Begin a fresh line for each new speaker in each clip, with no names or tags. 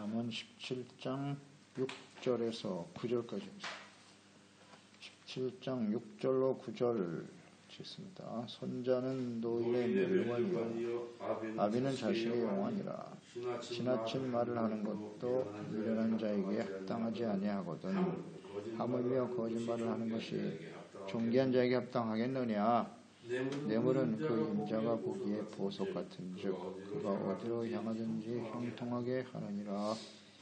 다음은 17장 6절에서 9절까지입니다. 17장 6절로 9절 짓습니다. 손자는 노인의 멸관이요 아비는 자식의 영환이라. 지나친 말을 하는 것도 미련한 자에게 합당하지 아니하거든 하물며 거짓말을 하는 것이 존귀한 자에게 합당하겠느냐. 뇌물은 그 임자가 보기에 보석 같은즉 그가 어디로 향하든지 형통하게 하느니라.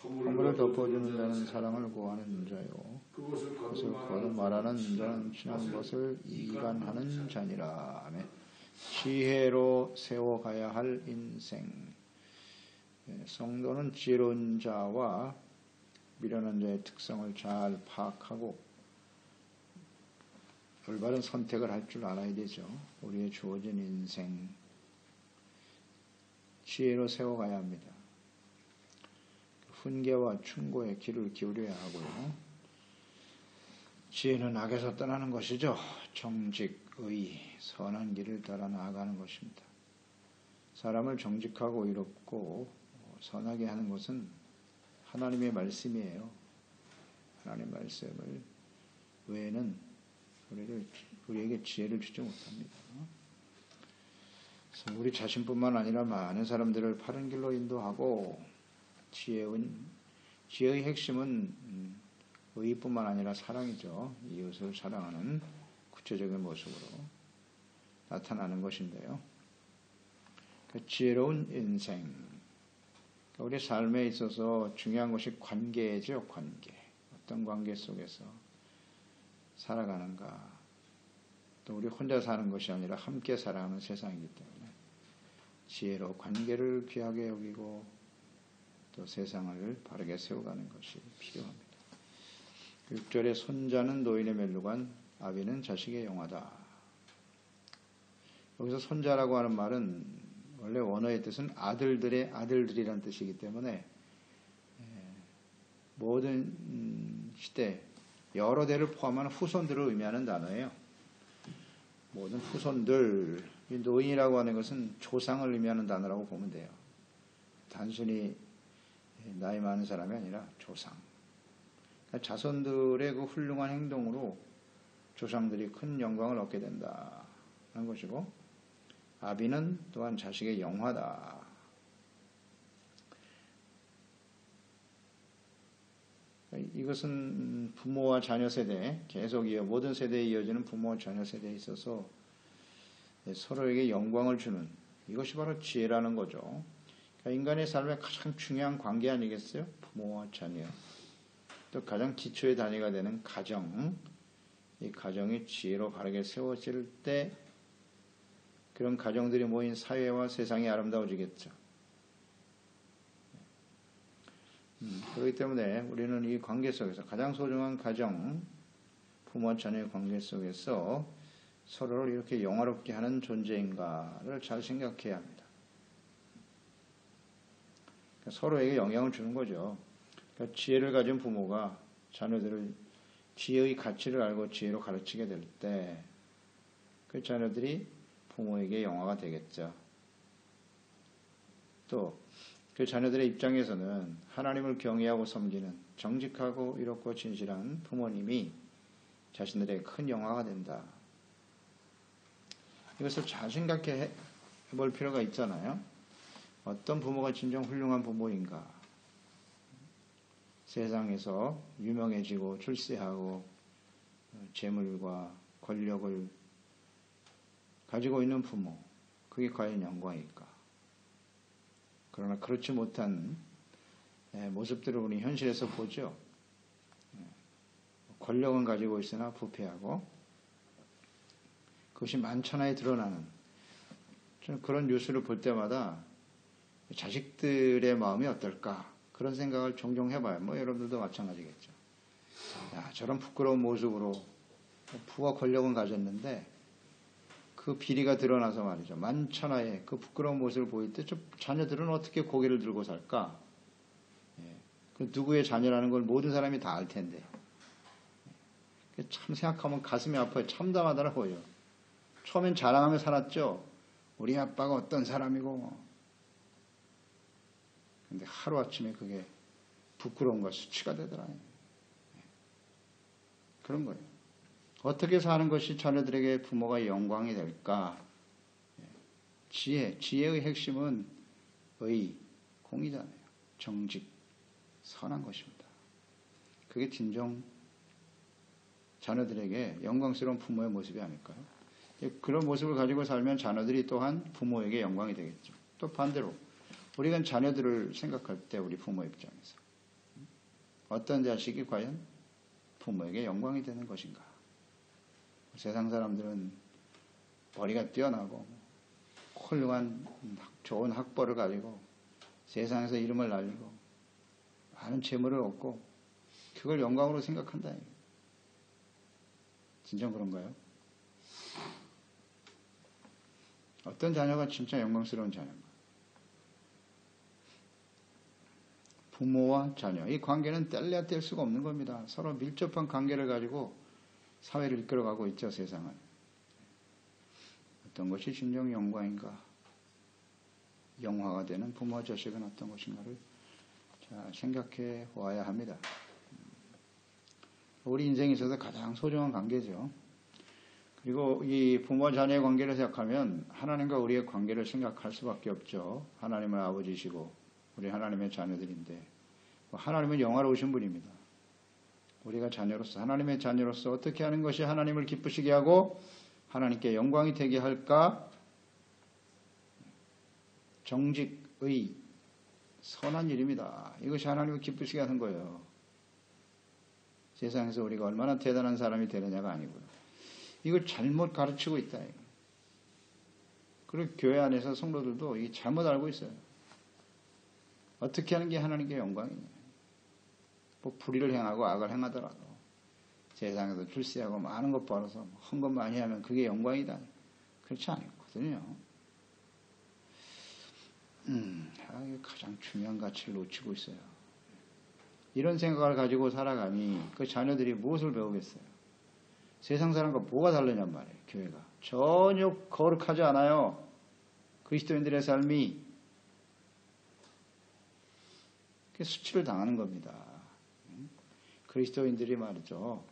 허물을 덮어주는 자는 사랑을 구하는 자요 그것을 거듭 말하는 자는 친한 것을 이간하는 자니라. 아멘. 지혜로 세워가야 할 인생. 성도는 지혜로운 자와 미련한 자의 특성을 잘 파악하고 올바른 선택을 할 줄 알아야 되죠. 우리의 주어진 인생 지혜로 세워가야 합니다. 훈계와 충고에 귀를 기울여야 하고요. 지혜는 악에서 떠나는 것이죠. 정직, 의, 선한 길을 따라 나아가는 것입니다. 사람을 정직하고 의롭고 선하게 하는 것은 하나님의 말씀이에요. 하나님의 말씀을 외에는 우리에게 지혜를 주지 못합니다. 그래서 우리 자신뿐만 아니라 많은 사람들을 바른 길로 인도하고 지혜의 핵심은 의뿐만 아니라 사랑이죠. 이웃을 사랑하는 구체적인 모습으로 나타나는 것인데요. 지혜로운 인생. 우리 삶에 있어서 중요한 것이 관계죠. 관계. 어떤 관계 속에서 살아가는가. 또 우리 혼자 사는 것이 아니라 함께 살아가는 세상이기 때문에 지혜로 관계를 귀하게 여기고 또 세상을 바르게 세워가는 것이 필요합니다. 6절에 손자는 노인의 멸류관, 아비는 자식의 영화다. 여기서 손자라고 하는 말은 원래 원어의 뜻은 아들들의 아들들이라는 뜻이기 때문에 모든 시대 여러 대를 포함하는 후손들을 의미하는 단어예요. 모든 후손들, 이 노인이라고 하는 것은 조상을 의미하는 단어라고 보면 돼요. 단순히 나이 많은 사람이 아니라 조상. 그러니까 자손들의 그 훌륭한 행동으로 조상들이 큰 영광을 얻게 된다는 것이고, 아비는 또한 자식의 영화다. 이것은 부모와 자녀 세대, 계속 모든 세대에 이어지는 부모와 자녀 세대에 있어서 서로에게 영광을 주는 이것이 바로 지혜라는 거죠. 그러니까 인간의 삶의 가장 중요한 관계 아니겠어요? 부모와 자녀. 또 가장 기초의 단위가 되는 가정. 이 가정이 지혜로 바르게 세워질 때 그런 가정들이 모인 사회와 세상이 아름다워지겠죠. 그렇기 때문에 우리는 이 관계 속에서 가장 소중한 가정, 부모와 자녀의 관계 속에서 서로를 이렇게 영화롭게 하는 존재인가를 잘 생각해야 합니다. 그러니까 서로에게 영향을 주는 거죠. 그러니까 지혜를 가진 부모가 자녀들을 지혜의 가치를 알고 지혜로 가르치게 될 때 그 자녀들이 부모에게 영화가 되겠죠. 또 그 자녀들의 입장에서는 하나님을 경외하고 섬기는 정직하고 의롭고 진실한 부모님이 자신들에게 큰 영화가 된다. 이것을 잘 생각해 볼 필요가 있잖아요. 어떤 부모가 진정 훌륭한 부모인가? 세상에서 유명해지고 출세하고 재물과 권력을 가지고 있는 부모, 그게 과연 영광일까? 그러나 그렇지 못한 모습들을 우리 현실에서 보죠. 권력은 가지고 있으나 부패하고 그것이 만천하에 드러나는 저는 그런 뉴스를 볼 때마다 자식들의 마음이 어떨까 그런 생각을 종종 해봐요. 여러분들도 마찬가지겠죠. 야, 저런 부끄러운 모습으로 부와 권력은 가졌는데 그 비리가 드러나서 말이죠. 만천하에 그 부끄러운 모습을 보일 때 자녀들은 어떻게 고개를 들고 살까? 그 누구의 자녀라는 걸 모든 사람이 다 알 텐데. 참 생각하면 가슴이 아파요. 참담하더라고요. 처음엔 자랑하며 살았죠. 우리 아빠가 어떤 사람이고. 근데 하루아침에 그게 부끄러움과 수치가 되더라. 그런 거예요. 어떻게 사는 것이 자녀들에게 부모가 영광이 될까? 지혜의 핵심은 의, 공의잖아요. 정직, 선한 것입니다. 그게 진정 자녀들에게 영광스러운 부모의 모습이 아닐까요? 그런 모습을 가지고 살면 자녀들이 또한 부모에게 영광이 되겠죠. 또 반대로 우리가 자녀들을 생각할 때 우리 부모 입장에서 어떤 자식이 과연 부모에게 영광이 되는 것인가? 세상 사람들은 머리가 뛰어나고 훌륭한 좋은 학벌을 가지고 세상에서 이름을 날리고 많은 재물을 얻고 그걸 영광으로 생각한다. 진정 그런가요? 어떤 자녀가 진짜 영광스러운 자녀인가? 부모와 자녀, 이 관계는 뗄래야 뗄 수가 없는 겁니다. 서로 밀접한 관계를 가지고 사회를 이끌어가고 있죠, 세상은. 어떤 것이 진정 영광인가? 영화가 되는 부모와 자식은 어떤 것인가를 생각해 와야 합니다. 우리 인생에 있어서 가장 소중한 관계죠. 그리고 이 부모와 자녀의 관계를 생각하면 하나님과 우리의 관계를 생각할 수밖에 없죠. 하나님은 아버지시고 우리 하나님의 자녀들인데 하나님은 영화로우신 분입니다. 우리가 자녀로서 하나님의 자녀로서 어떻게 하는 것이 하나님을 기쁘시게 하고 하나님께 영광이 되게 할까? 정직의 선한 일입니다. 이것이 하나님을 기쁘시게 하는 거예요. 세상에서 우리가 얼마나 대단한 사람이 되느냐가 아니고요. 이걸 잘못 가르치고 있다. 그리고 교회 안에서 성도들도 이 잘못 알고 있어요. 어떻게 하는 게 하나님께 영광이냐. 뭐 불의를 행하고 악을 행하더라도 세상에서 출세하고 많은 것 벌어서 헌 것 많이 하면 그게 영광이다. 그렇지 않거든요. 가장 중요한 가치를 놓치고 있어요. 이런 생각을 가지고 살아가니 그 자녀들이 무엇을 배우겠어요? 세상 사람과 뭐가 다르냔 말이에요. 교회가 전혀 거룩하지 않아요. 그리스도인들의 삶이 수치를 당하는 겁니다. 그리스도인들이 말이죠.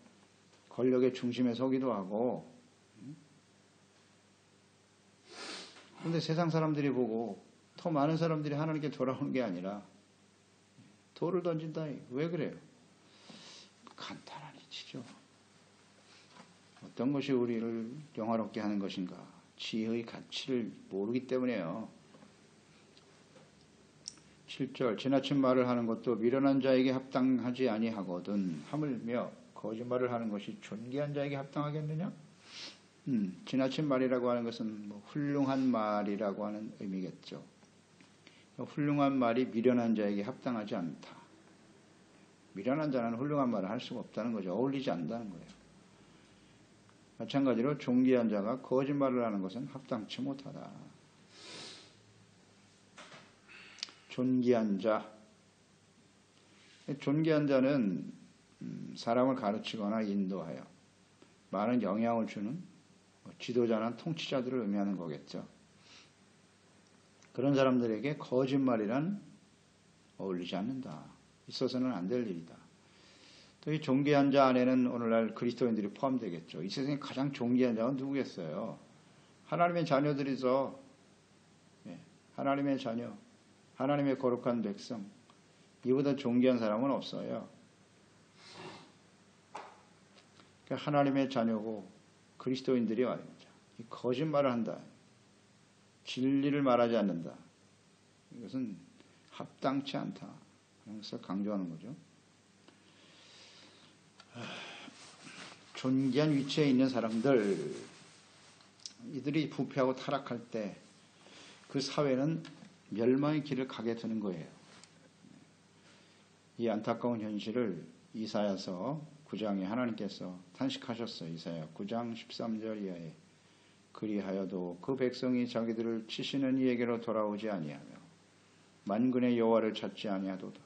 권력의 중심에 서기도 하고 그런데 세상 사람들이 보고 더 많은 사람들이 하나님께 돌아오는 게 아니라 돌을 던진다. 왜 그래요? 간단한 이치죠. 어떤 것이 우리를 영화롭게 하는 것인가? 지혜의 가치를 모르기 때문에요. 7절 지나친 말을 하는 것도 미련한 자에게 합당하지 아니하거든 하물며 거짓말을 하는 것이 존귀한 자에게 합당하겠느냐? 지나친 말이라고 하는 것은 뭐 훌륭한 말이라고 하는 의미겠죠. 훌륭한 말이 미련한 자에게 합당하지 않다. 미련한 자는 훌륭한 말을 할 수가 없다는 거죠. 어울리지 않는다는 거예요. 마찬가지로 존귀한 자가 거짓말을 하는 것은 합당치 못하다. 존귀한 자. 존귀한 자는 사람을 가르치거나 인도하여 많은 영향을 주는 지도자나 통치자들을 의미하는 거겠죠. 그런 사람들에게 거짓말이란 어울리지 않는다. 있어서는 안 될 일이다. 또 이 존귀한 자 안에는 오늘날 그리스도인들이 포함되겠죠. 이 세상에 가장 존귀한 자가 누구겠어요? 하나님의 자녀들이죠. 하나님의 자녀, 하나님의 거룩한 백성. 이보다 존귀한 사람은 없어요. 그러니까 하나님의 자녀고 그리스도인들이 말입니다. 이 거짓말을 한다. 진리를 말하지 않는다. 이것은 합당치 않다. 그래서 강조하는 거죠. 존귀한 위치에 있는 사람들, 이들이 부패하고 타락할 때 그 사회는 멸망의 길을 가게 되는 거예요. 이 안타까운 현실을 이사야서 9장에 하나님께서 탄식하셨어요. 이사야 9장 13절 이하에 그리하여도 그 백성이 자기들을 치시는 이에게로 돌아오지 아니하며 만군의 여호와를 찾지 아니하도다.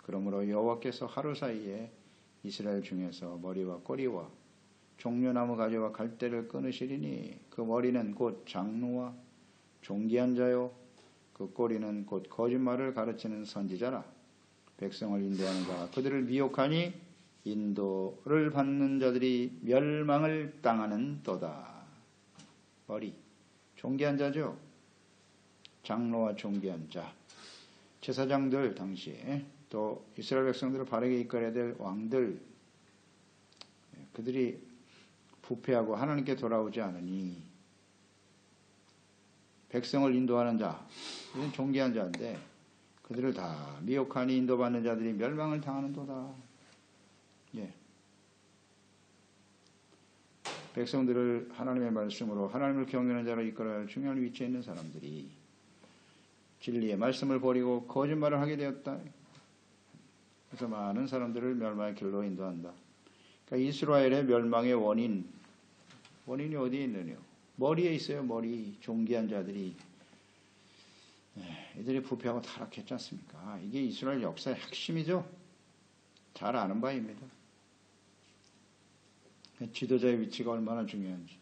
그러므로 여호와께서 하루 사이에 이스라엘 중에서 머리와 꼬리와 종려나무 가지와 갈대를 끊으시리니 그 머리는 곧 장로와 존귀한 자요 그 꼬리는 곧 거짓말을 가르치는 선지자라. 백성을 인도하는 자가 그들을 미혹하니 인도를 받는 자들이 멸망을 당하는 도다. 머리, 존귀한 자죠. 장로와 존귀한 자, 제사장들 당시에 또 이스라엘 백성들을 바르게 이끌어야 될 왕들, 그들이 부패하고 하나님께 돌아오지 않으니 백성을 인도하는 자, 이런 존귀한 자인데 그들을 다 미혹하니 인도받는 자들이 멸망을 당하는도다. 예. 백성들을 하나님의 말씀으로 하나님을 경외하는 자로 이끌어야 할 중요한 위치에 있는 사람들이 진리의 말씀을 버리고 거짓말을 하게 되었다. 그래서 많은 사람들을 멸망의 길로 인도한다. 그러니까 이스라엘의 멸망의 원인이 어디에 있느냐? 머리에 있어요. 머리. 존귀한 자들이 이들이 부패하고 타락했지 않습니까? 이게 이스라엘 역사의 핵심이죠. 잘 아는 바입니다. 지도자의 위치가 얼마나 중요한지.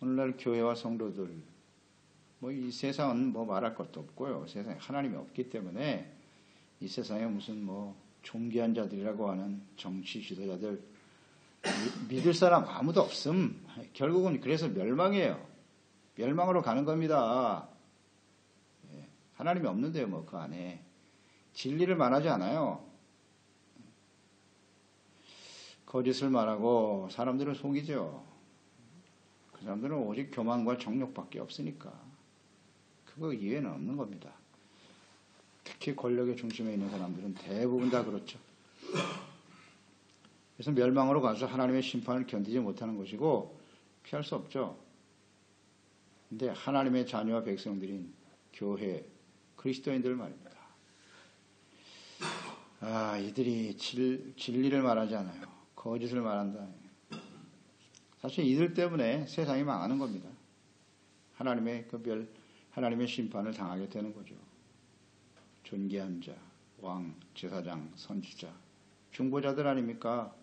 오늘날 교회와 성도들, 이 세상은 말할 것도 없고요. 세상에 하나님이 없기 때문에 이 세상에 무슨 존귀한 자들이라고 하는 정치 지도자들 믿을 사람 아무도 없음. 결국은 그래서 멸망이에요. 멸망으로 가는 겁니다. 하나님이 없는데요, 그 안에. 진리를 말하지 않아요. 거짓을 말하고 사람들을 속이죠. 그 사람들은 오직 교만과 정욕밖에 없으니까. 그거 이외에는 없는 겁니다. 특히 권력의 중심에 있는 사람들은 대부분 다 그렇죠. 그래서 멸망으로 가서 하나님의 심판을 견디지 못하는 것이고 피할 수 없죠. 근데 하나님의 자녀와 백성들인 교회, 그리스도인들 말입니다. 이들이 진리를 말하지 않아요. 거짓을 말한다. 사실 이들 때문에 세상이 망하는 겁니다. 하나님의 심판을 당하게 되는 거죠. 존귀한 자, 왕, 제사장, 선지자, 중보자들 아닙니까?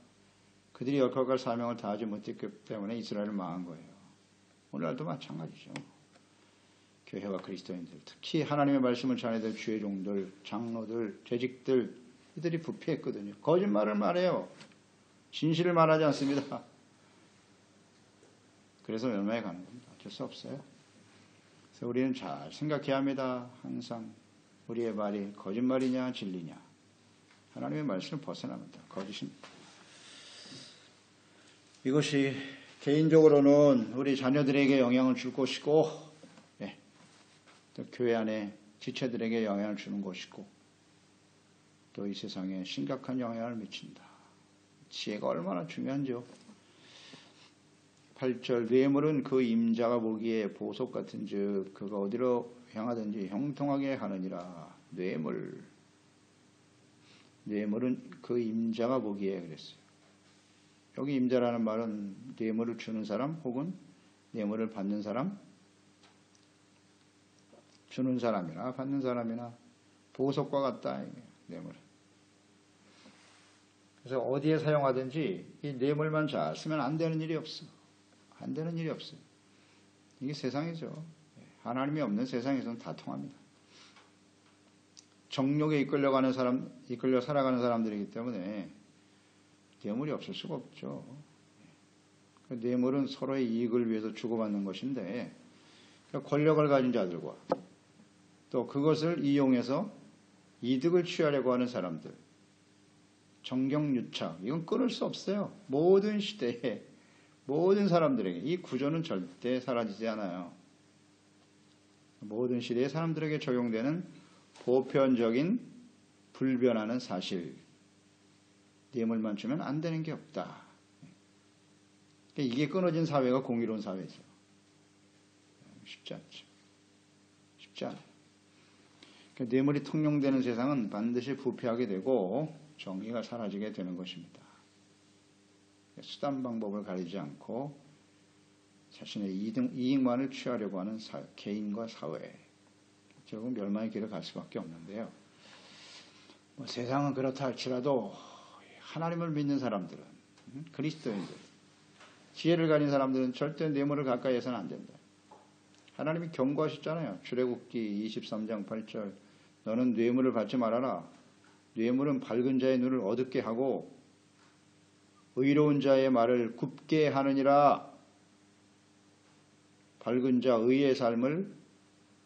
그들이 역할과 사명을 다하지 못했기 때문에 이스라엘은 망한 거예요. 오늘날도 마찬가지죠. 교회와 그리스도인들, 특히 하나님의 말씀을 전해야 될 주의 종들, 장로들, 재직들, 이들이 부패했거든요. 거짓말을 말해요. 진실을 말하지 않습니다. 그래서 멸망에 가는 겁니다. 어쩔 수 없어요. 그래서 우리는 잘 생각해야 합니다. 항상 우리의 말이 거짓말이냐 진리냐. 하나님의 말씀을 벗어납니다. 거짓입니다. 이것이 개인적으로는 우리 자녀들에게 영향을 줄 것이고 또 교회 안에 지체들에게 영향을 주는 것이고 또 이 세상에 심각한 영향을 미친다. 지혜가 얼마나 중요한지요. 8절 뇌물은 그 임자가 보기에 보석 같은즉 그가 어디로 향하든지 형통하게 하느니라. 뇌물은 그 임자가 보기에 그랬어요. 여기 임자라는 말은 뇌물을 주는 사람 혹은 뇌물을 받는 사람, 주는 사람이나 받는 사람이나 보석과 같다. 뇌물. 그래서 어디에 사용하든지 이 뇌물만 잘 쓰면 안 되는 일이 없어. 안 되는 일이 없어요. 이게 세상이죠. 하나님이 없는 세상에서는 다 통합니다. 정욕에 이끌려 살아가는 사람들이기 때문에 뇌물이 없을 수가 없죠. 뇌물은 서로의 이익을 위해서 주고받는 것인데 권력을 가진 자들과 또 그것을 이용해서 이득을 취하려고 하는 사람들, 정경유착, 이건 끊을 수 없어요. 모든 시대에 모든 사람들에게 이 구조는 절대 사라지지 않아요. 모든 시대의 사람들에게 적용되는 보편적인 불변하는 사실, 뇌물만 주면 안 되는 게 없다. 이게 끊어진 사회가 공의로운 사회죠. 쉽지 않죠. 쉽지 않아요. 뇌물이 통용되는 세상은 반드시 부패하게 되고 정의가 사라지게 되는 것입니다. 수단 방법을 가리지 않고 자신의 이익만을 취하려고 하는 개인과 사회, 결국 멸망의 길을 갈 수밖에 없는데요. 세상은 그렇다 할지라도 하나님을 믿는 사람들은, 그리스도인들, 지혜를 가진 사람들은 절대 뇌물을 가까이 해서는 안 된다. 하나님이 경고하셨잖아요. 출애굽기 23장 8절 너는 뇌물을 받지 말아라. 뇌물은 밝은 자의 눈을 어둡게 하고 의로운 자의 말을 굽게 하느니라. 밝은 자 의의 삶을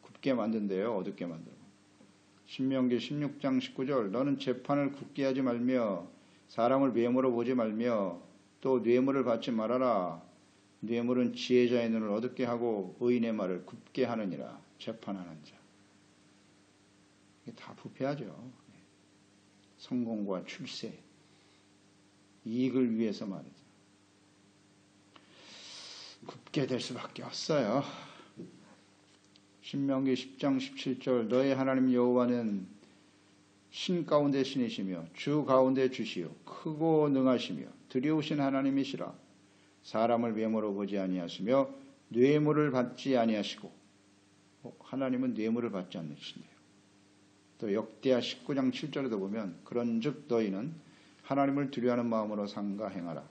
굽게 만든대요. 어둡게 만들고. 신명기 16장 19절 너는 재판을 굳게 하지 말며 사람을 뇌물로 보지 말며 또 뇌물을 받지 말아라. 뇌물은 지혜자의 눈을 어둡게 하고 의인의 말을 굽게 하느니라. 재판하는 자. 이게 다 부패하죠. 성공과 출세, 이익을 위해서 말이죠. 굽게 될 수밖에 없어요. 신명기 10장 17절 너의 하나님 여호와는 신 가운데 신이시며 주 가운데 주시요 크고 능하시며 두려우신 하나님이시라. 사람을 뇌물로 보지 아니하시며 뇌물을 받지 아니하시고 하나님은 뇌물을 받지 않으신대요. 또 역대하 19장 7절에도 보면 그런즉 너희는 하나님을 두려워하는 마음으로 삼가 행하라.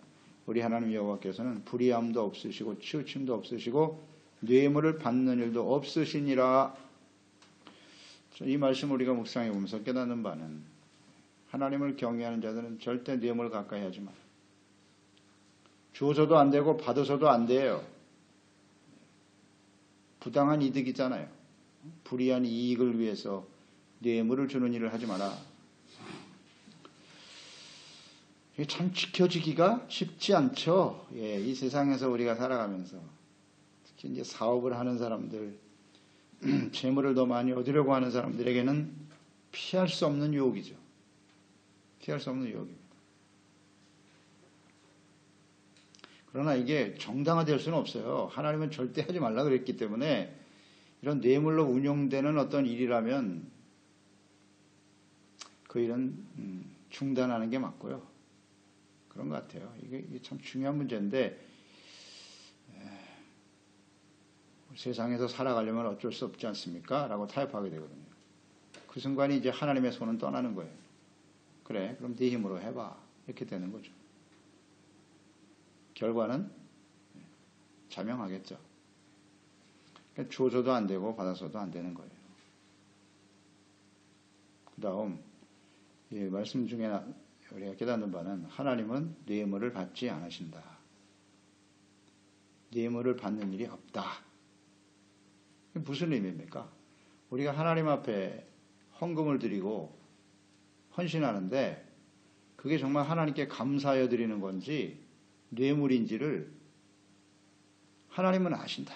우리 하나님 여호와께서는 불의함도 없으시고 치우침도 없으시고 뇌물을 받는 일도 없으시니라. 이 말씀 우리가 묵상해 보면서 깨닫는 바는 하나님을 경외하는 자들은 절대 뇌물을 가까이 하지 마. 주어서도 안 되고 받아서도 안 돼요. 부당한 이득이잖아요. 불이한 이익을 위해서 뇌물을 주는 일을 하지 마라. 이게 참 지켜지기가 쉽지 않죠. 예, 이 세상에서 우리가 살아가면서 특히 이제 사업을 하는 사람들, 재물을 더 많이 얻으려고 하는 사람들에게는 피할 수 없는 유혹이죠. 피할 수 없는 유혹입니다. 그러나 이게 정당화될 수는 없어요. 하나님은 절대 하지 말라 그랬기 때문에 이런 뇌물로 운용되는 어떤 일이라면 그 일은 중단하는 게 맞고요. 그런 것 같아요. 이게 참 중요한 문제인데 세상에서 살아가려면 어쩔 수 없지 않습니까? 라고 타협하게 되거든요. 그 순간에 이제 하나님의 손은 떠나는 거예요. 그래, 그럼 네 힘으로 해봐. 이렇게 되는 거죠. 결과는 자명하겠죠. 그러니까 주어서도 안 되고 받아서도 안 되는 거예요. 그 다음 말씀 중에 우리가 깨닫는 바는 하나님은 뇌물을 받지 않으신다. 뇌물을 받는 일이 없다. 무슨 의미입니까? 우리가 하나님 앞에 헌금을 드리고 헌신하는데 그게 정말 하나님께 감사하여 드리는 건지 뇌물인지를 하나님은 아신다.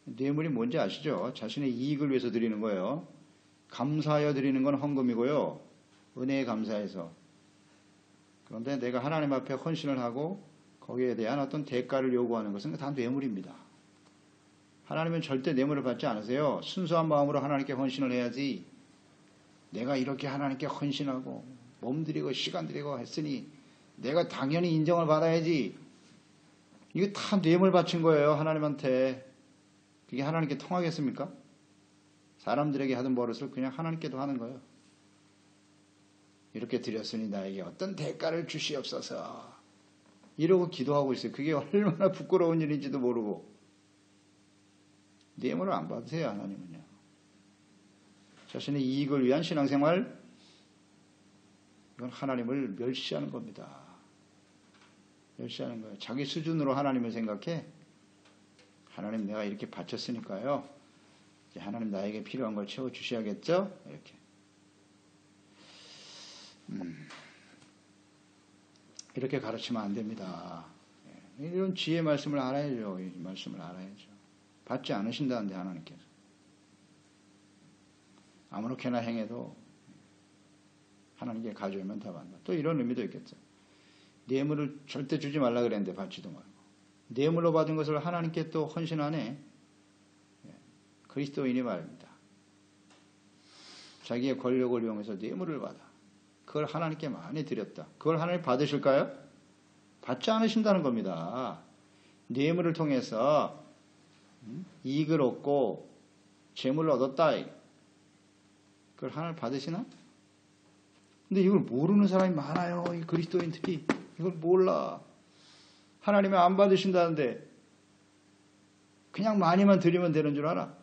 뇌물이 뭔지 아시죠? 자신의 이익을 위해서 드리는 거예요. 감사하여 드리는 건 헌금이고요. 은혜에 감사해서. 그런데 내가 하나님 앞에 헌신을 하고 거기에 대한 어떤 대가를 요구하는 것은 다 뇌물입니다. 하나님은 절대 뇌물을 받지 않으세요. 순수한 마음으로 하나님께 헌신을 해야지. 내가 이렇게 하나님께 헌신하고 몸 들이고 시간 들이고 했으니 내가 당연히 인정을 받아야지. 이거 다 뇌물 바친 거예요. 하나님한테. 그게 하나님께 통하겠습니까? 사람들에게 하던 버릇을 그냥 하나님께도 하는 거예요. 이렇게 드렸으니 나에게 어떤 대가를 주시옵소서. 이러고 기도하고 있어요. 그게 얼마나 부끄러운 일인지도 모르고. 뇌물을 안 받으세요. 하나님은요. 자신의 이익을 위한 신앙생활, 이건 하나님을 멸시하는 겁니다. 멸시하는 거예요. 자기 수준으로 하나님을 생각해. 하나님 내가 이렇게 바쳤으니까요. 이제 하나님 나에게 필요한 걸 채워주셔야겠죠? 이렇게. 이렇게 가르치면 안 됩니다. 이런 지혜의 말씀을 알아야죠. 이 말씀을 알아야죠. 받지 않으신다는데 하나님께서. 아무렇게나 행해도 하나님께 가져오면 다 받는다. 또 이런 의미도 있겠죠. 뇌물을 절대 주지 말라 그랬는데 받지도 말고. 뇌물로 받은 것을 하나님께 또 헌신하네. 그리스도인이 말입니다. 자기의 권력을 이용해서 뇌물을 받아. 그걸 하나님께 많이 드렸다. 그걸 하나님 받으실까요? 받지 않으신다는 겁니다. 뇌물을 통해서 이익을 얻고 재물을 얻었다. 그걸 하나님 받으시나? 근데 이걸 모르는 사람이 많아요. 이 그리스도인들이. 이걸 몰라. 하나님이 안 받으신다는데 그냥 많이만 드리면 되는 줄 알아.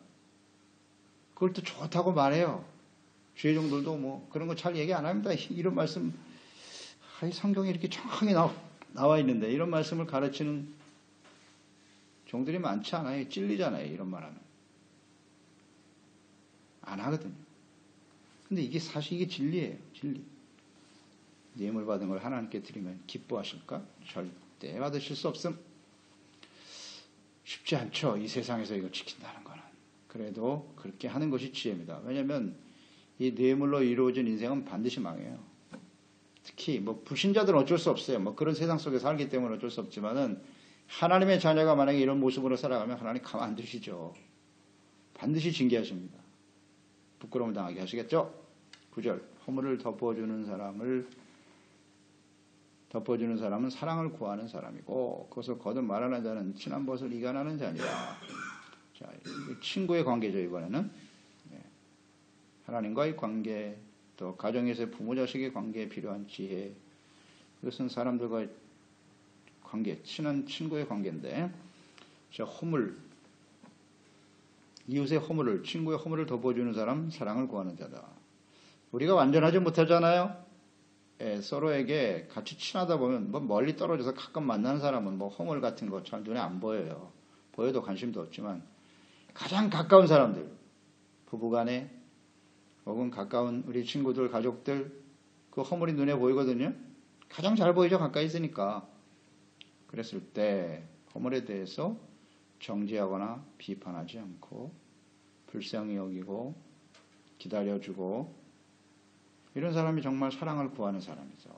그걸 또 좋다고 말해요. 주의종들도 뭐 그런 거 잘 얘기 안 합니다. 이런 말씀, 성경에 이렇게 정확하게 나와 있는데 이런 말씀을 가르치는 종들이 많지 않아요. 찔리잖아요. 이런 말하면. 안 하거든요. 근데 이게 사실 이게 진리예요. 진리. 예물 받은 걸 하나님께 드리면 기뻐하실까? 절대 받으실 수 없음. 쉽지 않죠. 이 세상에서 이걸 지킨다는 거는. 그래도 그렇게 하는 것이 지혜입니다. 왜냐하면 이 뇌물로 이루어진 인생은 반드시 망해요. 특히 뭐 불신자들은 어쩔 수 없어요. 뭐 그런 세상 속에 살기 때문에 어쩔 수 없지만은 하나님의 자녀가 만약에 이런 모습으로 살아가면 하나님 가만 안 두시죠. 반드시 징계하십니다. 부끄러움을 당하게 하시겠죠. 9절 허물을 덮어주는 사람은 사랑을 구하는 사람이고 그것을 거듭 말하는 자는 친한 벗을 이간하는 자니라. 자, 친구의 관계죠. 이번에는 하나님과의 관계, 또 가정에서의 부모 자식의 관계에 필요한 지혜, 이것은 사람들과의 관계, 친한 친구의 관계인데, 자, 허물, 이웃의 허물을, 친구의 허물을 덮어주는 사람, 사랑을 구하는 자다. 우리가 완전하지 못하잖아요. 서로에게 같이 친하다 보면 뭐 멀리 떨어져서 가끔 만나는 사람은 뭐 허물 같은 거 잘 눈에 안 보여요. 보여도 관심도 없지만 가장 가까운 사람들, 부부간에 혹은 가까운 우리 친구들, 가족들, 그 허물이 눈에 보이거든요. 가장 잘 보이죠. 가까이 있으니까. 그랬을 때 허물에 대해서 정죄하거나 비판하지 않고 불쌍히 여기고 기다려주고 이런 사람이 정말 사랑을 구하는 사람이죠.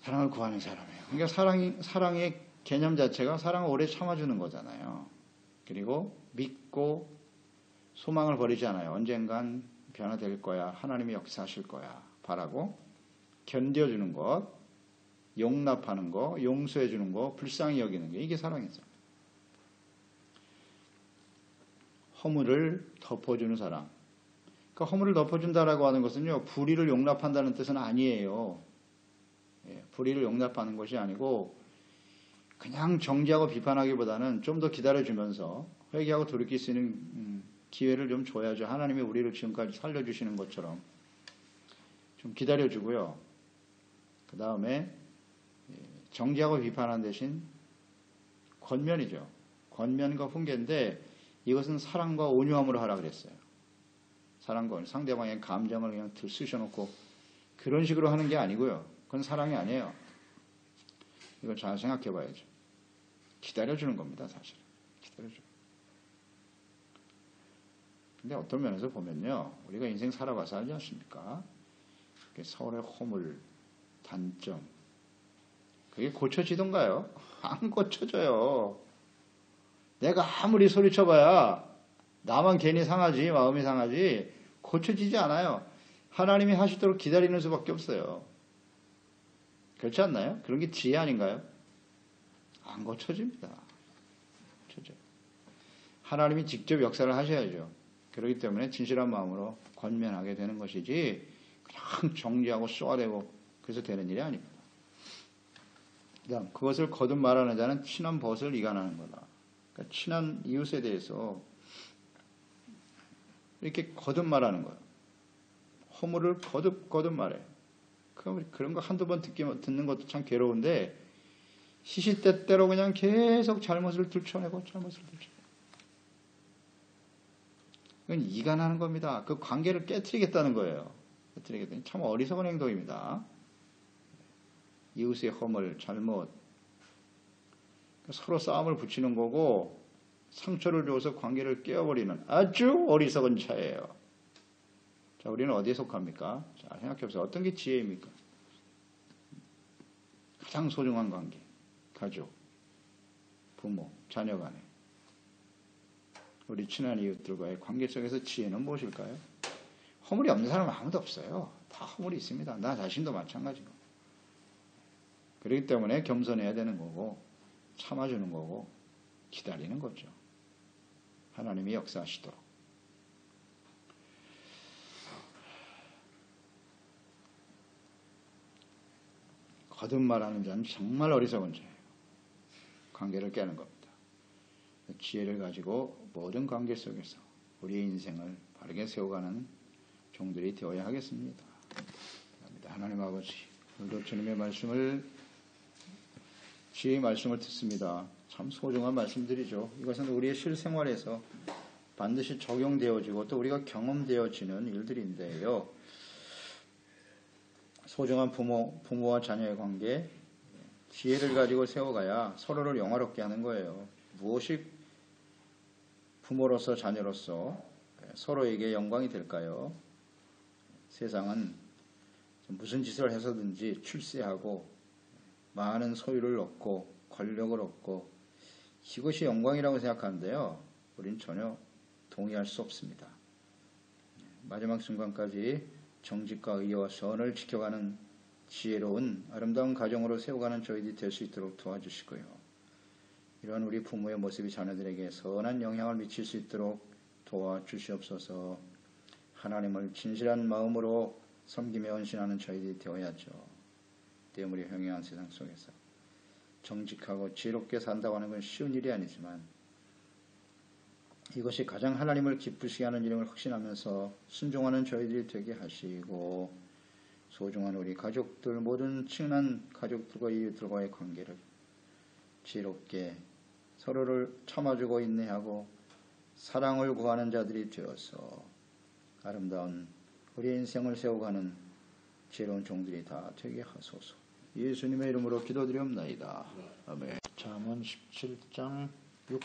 사랑을 구하는 사람이에요. 그러니까 사랑의 개념 자체가 사랑을 오래 참아주는 거잖아요. 그리고 믿고 소망을 버리지 않아요. 언젠간 변화될 거야. 하나님이 역사하실 거야. 바라고 견뎌주는 것, 용납하는 거, 용서해주는 거, 불쌍히 여기는 게 이게 사랑이죠. 허물을 덮어주는 사랑. 그러니까 허물을 덮어준다라고 하는 것은요. 불의를 용납한다는 뜻은 아니에요. 불의를 용납하는 것이 아니고 그냥 정죄하고 비판하기보다는 좀 더 기다려주면서 회개하고 돌이킬 수 있는 기회를 좀 줘야죠. 하나님이 우리를 지금까지 살려주시는 것처럼 좀 기다려주고요. 그 다음에 정죄하고 비판하는 대신 권면이죠. 권면과 훈계인데 이것은 사랑과 온유함으로 하라 그랬어요. 사랑과 상대방의 감정을 그냥 들쑤셔놓고 그런 식으로 하는 게 아니고요. 그건 사랑이 아니에요. 이걸 잘 생각해 봐야죠. 기다려주는 겁니다. 사실은. 기다려줘요. 근데 어떤 면에서 보면요. 우리가 인생 살아봐서 알지 않습니까? 서로의 허물, 단점. 그게 고쳐지던가요? 안 고쳐져요. 내가 아무리 소리쳐봐야 나만 괜히 상하지, 마음이 상하지, 고쳐지지 않아요. 하나님이 하시도록 기다리는 수밖에 없어요. 그렇지 않나요? 그런 게 지혜 아닌가요? 안 고쳐집니다. 고쳐져요. 하나님이 직접 역사를 하셔야죠. 그렇기 때문에 진실한 마음으로 권면하게 되는 것이지 그냥 정죄하고 쏘아대고 그래서 되는 일이 아닙니다. 그것을 거듭 말하는 자는 친한 벗을 이간하는 거다. 그러니까 친한 이웃에 대해서 이렇게 거듭 말하는 거예요. 허물을 거듭 말해. 그런 거 한두 번 듣는 것도 참 괴로운데 시시때때로 그냥 계속 잘못을 들춰내고 그건 이간하는 겁니다. 그 관계를 깨트리겠다는 거예요. 깨트리겠다니 참 어리석은 행동입니다. 이웃의 허물, 잘못 서로 싸움을 붙이는 거고 상처를 줘서 관계를 깨어버리는 아주 어리석은 차예요. 자, 우리는 어디에 속합니까? 자, 생각해보세요. 어떤 게 지혜입니까? 가장 소중한 관계, 가족, 부모, 자녀 간에 우리 친한 이웃들과의 관계 속에서 지혜는 무엇일까요? 허물이 없는 사람은 아무도 없어요. 다 허물이 있습니다. 나 자신도 마찬가지고. 그렇기 때문에 겸손해야 되는 거고 참아주는 거고 기다리는 거죠. 하나님이 역사하시도록. 거듭 말하는 자는 정말 어리석은 자예요. 관계를 깨는 겁니다. 지혜를 가지고 모든 관계 속에서 우리의 인생을 바르게 세워가는 종들이 되어야 하겠습니다. 하나님 아버지, 오늘도 주님의 말씀을 지혜의 말씀을 듣습니다. 참 소중한 말씀들이죠. 이것은 우리의 실생활에서 반드시 적용되어지고 또 우리가 경험되어지는 일들인데요. 소중한 부모와 자녀의 관계, 지혜를 가지고 세워가야 서로를 영화롭게 하는 거예요. 무엇이 부모로서 자녀로서 서로에게 영광이 될까요? 세상은 무슨 짓을 해서든지 출세하고 많은 소유를 얻고 권력을 얻고 이것이 영광이라고 생각하는데요. 우린 전혀 동의할 수 없습니다. 마지막 순간까지 정직과 의와 선을 지켜가는 지혜로운 아름다운 가정으로 세워가는 저희들이 될 수 있도록 도와주시고요. 이런 우리 부모의 모습이 자녀들에게 선한 영향을 미칠 수 있도록 도와주시옵소서. 하나님을 진실한 마음으로 섬기며 헌신하는 저희들이 되어야죠. 때문에 형이한 세상 속에서 정직하고 지혜롭게 산다고 하는 건 쉬운 일이 아니지만 이것이 가장 하나님을 기쁘시게 하는 일임을 확신하면서 순종하는 저희들이 되게 하시고 소중한 우리 가족들, 모든 친한 가족들과 이웃들과의 관계를 지혜롭게 서로를 참아주고 인내하고 사랑을 구하는 자들이 되어서 아름다운 우리 인생을 세워가는 지혜로운 종들이 다 되게 하소서. 예수님의 이름으로 기도드리옵나이다. 아멘. 잠언 17장 6